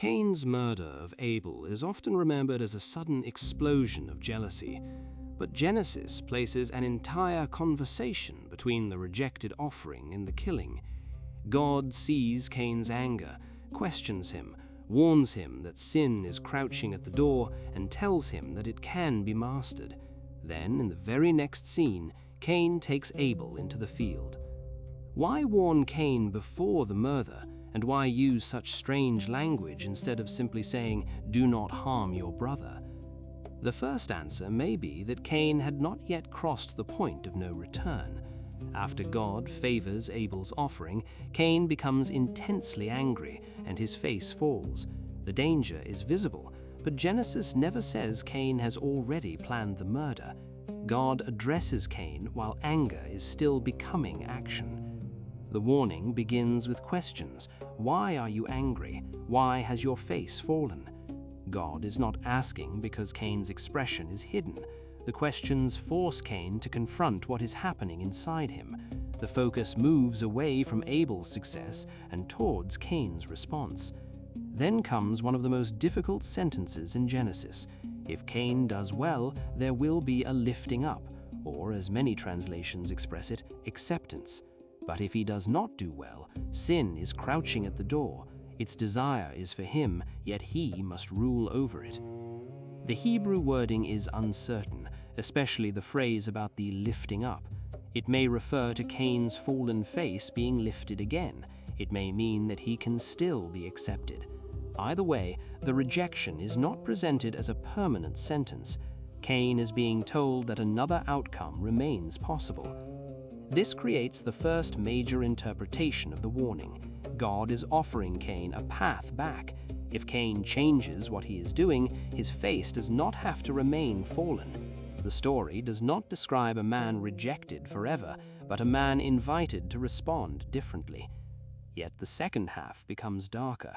Cain's murder of Abel is often remembered as a sudden explosion of jealousy, but Genesis places an entire conversation between the rejected offering and the killing. God sees Cain's anger, questions him, warns him that sin is crouching at the door, and tells him that it can be mastered. Then, in the very next scene, Cain takes Abel into the field. Why warn Cain before the murder, and why use such strange language instead of simply saying, "Do not harm your brother"? The first answer may be that Cain had not yet crossed the point of no return. After God favors Abel's offering, Cain becomes intensely angry and his face falls. The danger is visible, but Genesis never says Cain has already planned the murder. God addresses Cain while anger is still becoming action. The warning begins with questions. Why are you angry? Why has your face fallen? God is not asking because Cain's expression is hidden. The questions force Cain to confront what is happening inside him. The focus moves away from Abel's success and towards Cain's response. Then comes one of the most difficult sentences in Genesis. If Cain does well, there will be a lifting up, or as many translations express it, acceptance. But if he does not do well, sin is crouching at the door. Its desire is for him, yet he must rule over it. The Hebrew wording is uncertain, especially the phrase about the lifting up. It may refer to Cain's fallen face being lifted again. It may mean that he can still be accepted. Either way, the rejection is not presented as a permanent sentence. Cain is being told that another outcome remains possible. This creates the first major interpretation of the warning. God is offering Cain a path back. If Cain changes what he is doing, his face does not have to remain fallen. The story does not describe a man rejected forever, but a man invited to respond differently. Yet the second half becomes darker.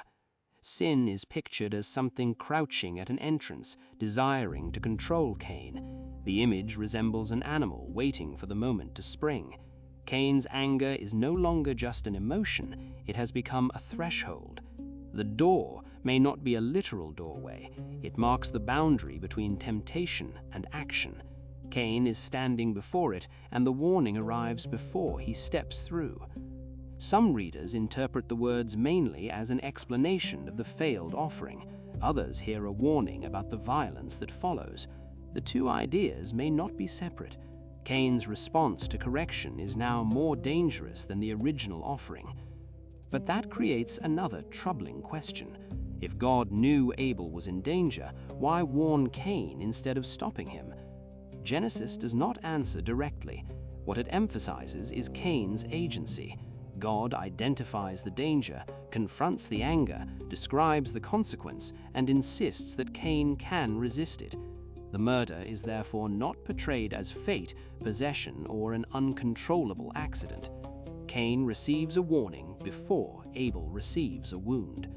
Sin is pictured as something crouching at an entrance, desiring to control Cain. The image resembles an animal waiting for the moment to spring. Cain's anger is no longer just an emotion, it has become a threshold. The door may not be a literal doorway, it marks the boundary between temptation and action. Cain is standing before it, and the warning arrives before he steps through. Some readers interpret the words mainly as an explanation of the failed offering. Others hear a warning about the violence that follows. The two ideas may not be separate. Cain's response to correction is now more dangerous than the original offering. But that creates another troubling question. If God knew Abel was in danger, why warn Cain instead of stopping him? Genesis does not answer directly. What it emphasizes is Cain's agency. God identifies the danger, confronts the anger, describes the consequence, and insists that Cain can resist it. The murder is therefore not portrayed as fate, possession, or an uncontrollable accident. Cain receives a warning before Abel receives a wound.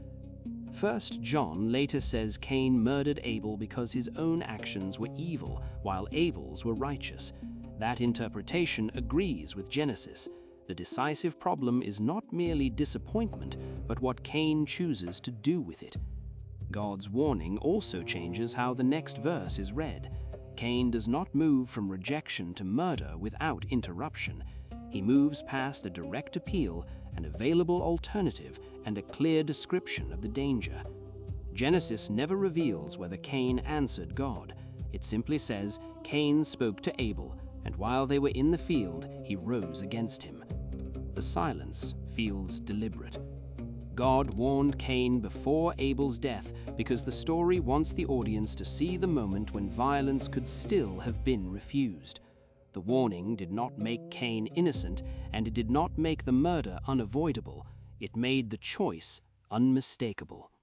1 John later says Cain murdered Abel because his own actions were evil, while Abel's were righteous. That interpretation agrees with Genesis. The decisive problem is not merely disappointment, but what Cain chooses to do with it. God's warning also changes how the next verse is read. Cain does not move from rejection to murder without interruption. He moves past a direct appeal, an available alternative, and a clear description of the danger. Genesis never reveals whether Cain answered God. It simply says, Cain spoke to Abel, and while they were in the field, he rose against him. The silence feels deliberate. God warned Cain before Abel's death because the story wants the audience to see the moment when violence could still have been refused. The warning did not make Cain innocent, and it did not make the murder unavoidable. It made the choice unmistakable.